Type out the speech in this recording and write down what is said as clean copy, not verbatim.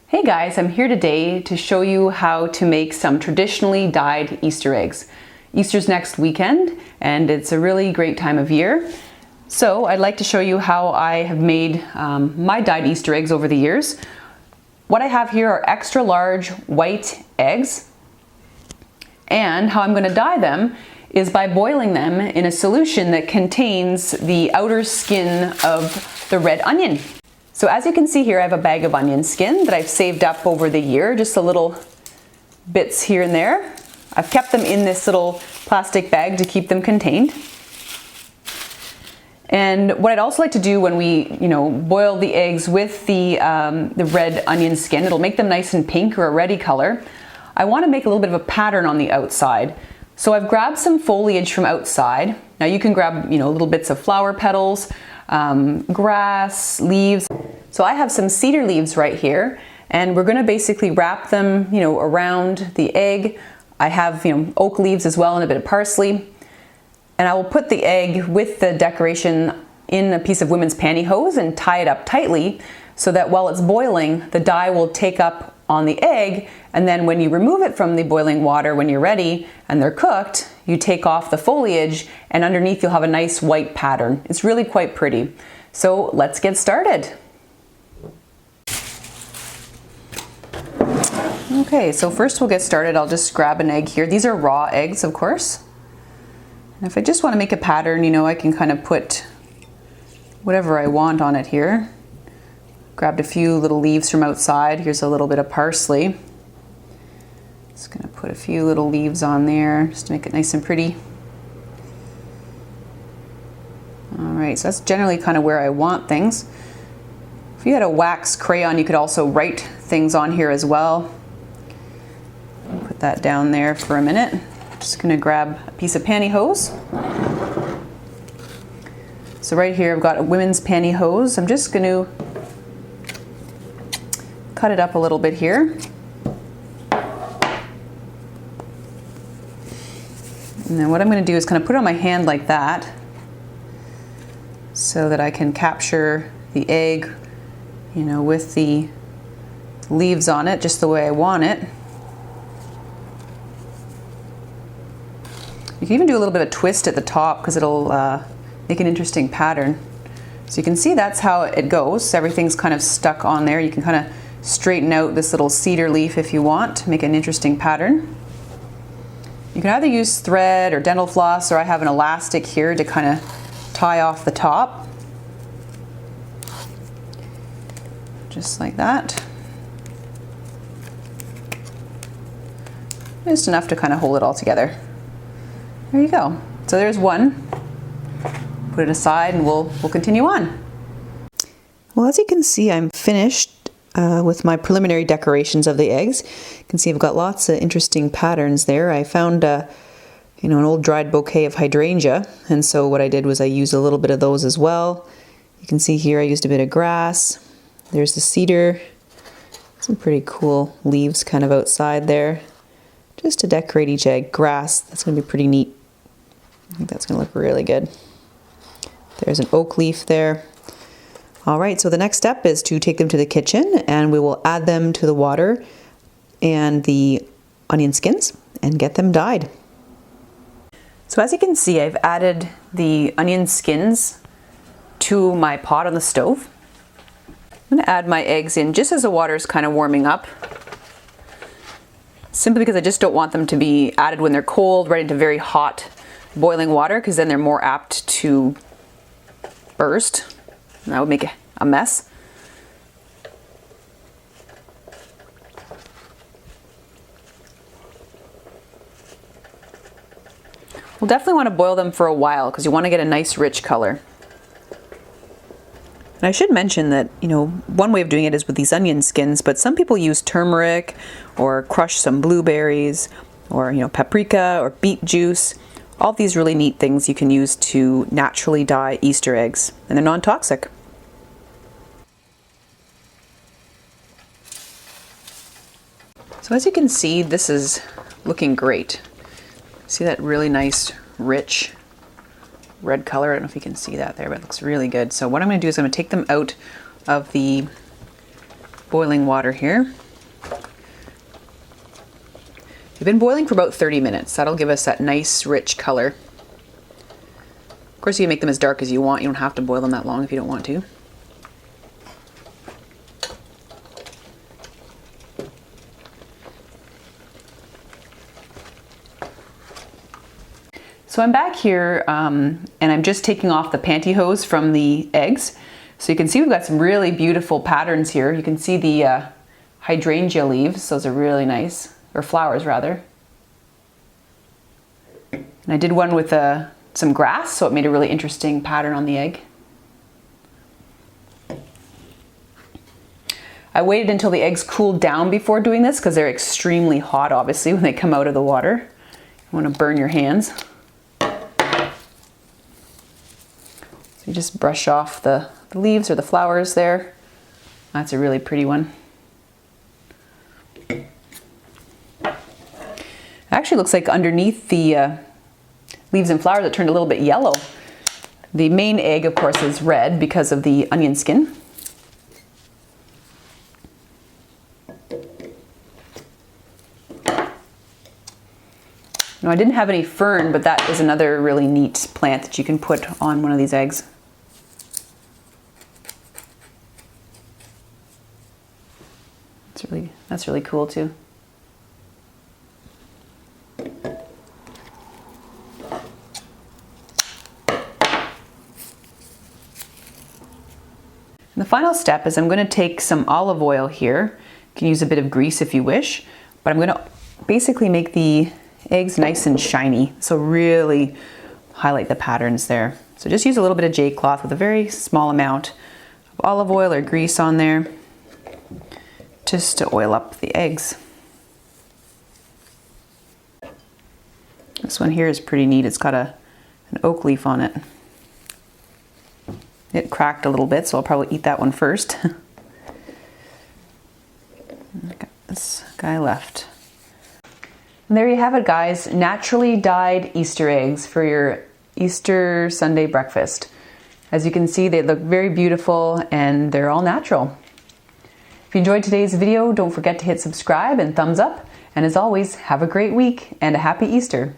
Hey guys, I'm here today to show you how to make some traditionally dyed Easter eggs. Easter's next weekend and it's a really great time of year. So I'd like to show you how I have made my dyed Easter eggs over the years. What I have here are extra large white eggs, and how I'm going to dye them is by boiling them in a solution that contains the outer skin of the red onion. So as you can see here, I have a bag of onion skin that I've saved up over the year, just a little bits here and there. I've kept them in this little plastic bag to keep them contained. And what I'd also like to do when we, boil the eggs with the red onion skin, it'll make them nice and pink or a reddy color. I want to make a little bit of a pattern on the outside. So I've grabbed some foliage from outside. Now you can grab, little bits of flower petals, grass, leaves. So I have some cedar leaves right here, and we're going to basically wrap them, around the egg. I have, oak leaves as well and a bit of parsley. And I will put the egg with the decoration in a piece of women's pantyhose and tie it up tightly so that while it's boiling, the dye will take up on the egg, and then when you remove it from the boiling water when you're ready and they're cooked, you take off the foliage and underneath you'll have a nice white pattern. It's really quite pretty. So let's get started. Okay, so first we'll get started. I'll just grab an egg here. These are raw eggs, of course. And if I just want to make a pattern, I can kind of put whatever I want on it here. Grabbed a few little leaves from outside. Here's a little bit of parsley. Just going to put a few little leaves on there just to make it nice and pretty. All right, so that's generally kind of where I want things. If you had a wax crayon, you could also write things on here as well. Put that down there for a minute. Just going to grab a piece of pantyhose. So right here I've got a women's pantyhose. I'm just going to cut it up a little bit here. And then what I'm going to do is kind of put it on my hand like that so that I can capture the egg, with the leaves on it just the way I want it. You can even do a little bit of a twist at the top because it'll make an interesting pattern. So you can see that's how it goes. Everything's kind of stuck on there. You can kind of straighten out this little cedar leaf if you want to make an interesting pattern. You can either use thread or dental floss, or I have an elastic here to kind of tie off the top. Just like that. Just enough to kind of hold it all together. There you go. So there's one. Put it aside and we'll continue on. Well, as you can see, I'm finished with my preliminary decorations of the eggs. You can see I've got lots of interesting patterns there. I found an old dried bouquet of hydrangea, and so what I did was I used a little bit of those as well. You can see here I used a bit of grass. There's the cedar. Some pretty cool leaves kind of outside there. Just to decorate each egg. Grass, that's going to be pretty neat. I think that's going to look really good. There's an oak leaf there. All right, so the next step is to take them to the kitchen and we will add them to the water and the onion skins and get them dyed. So as you can see, I've added the onion skins to my pot on the stove. I'm going to add my eggs in just as the water is kind of warming up. Simply because I just don't want them to be added when they're cold, right into very hot boiling water, because then they're more apt to burst. And that would make a mess. We'll definitely want to boil them for a while because you want to get a nice rich color. And I should mention that, one way of doing it is with these onion skins, but some people use turmeric or crush some blueberries or, paprika or beet juice. All these really neat things you can use to naturally dye Easter eggs, and they're non-toxic. So as you can see, this is looking great. See that really nice, rich red color. I don't know if you can see that there, but it looks really good. So what I'm going to do is I'm going to take them out of the boiling water here. They've been boiling for about 30 minutes. That'll give us that nice rich color. Of course, you can make them as dark as you want. You don't have to boil them that long if you don't want to. So I'm back here and I'm just taking off the pantyhose from the eggs. So you can see we've got some really beautiful patterns here. You can see the hydrangea leaves. Those are really nice, or flowers rather. And I did one with some grass, so it made a really interesting pattern on the egg. I waited until the eggs cooled down before doing this because they're extremely hot, obviously, when they come out of the water. You want to burn your hands. You just brush off the leaves or the flowers there. That's a really pretty one. It actually looks like underneath the leaves and flowers it turned a little bit yellow. The main egg, of course, is red because of the onion skin. Now, I didn't have any fern, but that is another really neat plant that you can put on one of these eggs. That's really cool too. And the final step is I'm going to take some olive oil here. You can use a bit of grease if you wish, but I'm going to basically make the eggs nice and shiny. So really highlight the patterns there. So just use a little bit of J cloth with a very small amount of olive oil or grease on there, just to oil up the eggs. This one here is pretty neat. It's got an oak leaf on it. It cracked a little bit, so I'll probably eat that one first. Got this guy left. And there you have it, guys. Naturally dyed Easter eggs for your Easter Sunday breakfast. As you can see, they look very beautiful and they're all natural. If you enjoyed today's video, don't forget to hit subscribe and thumbs up. And as always, have a great week and a happy Easter.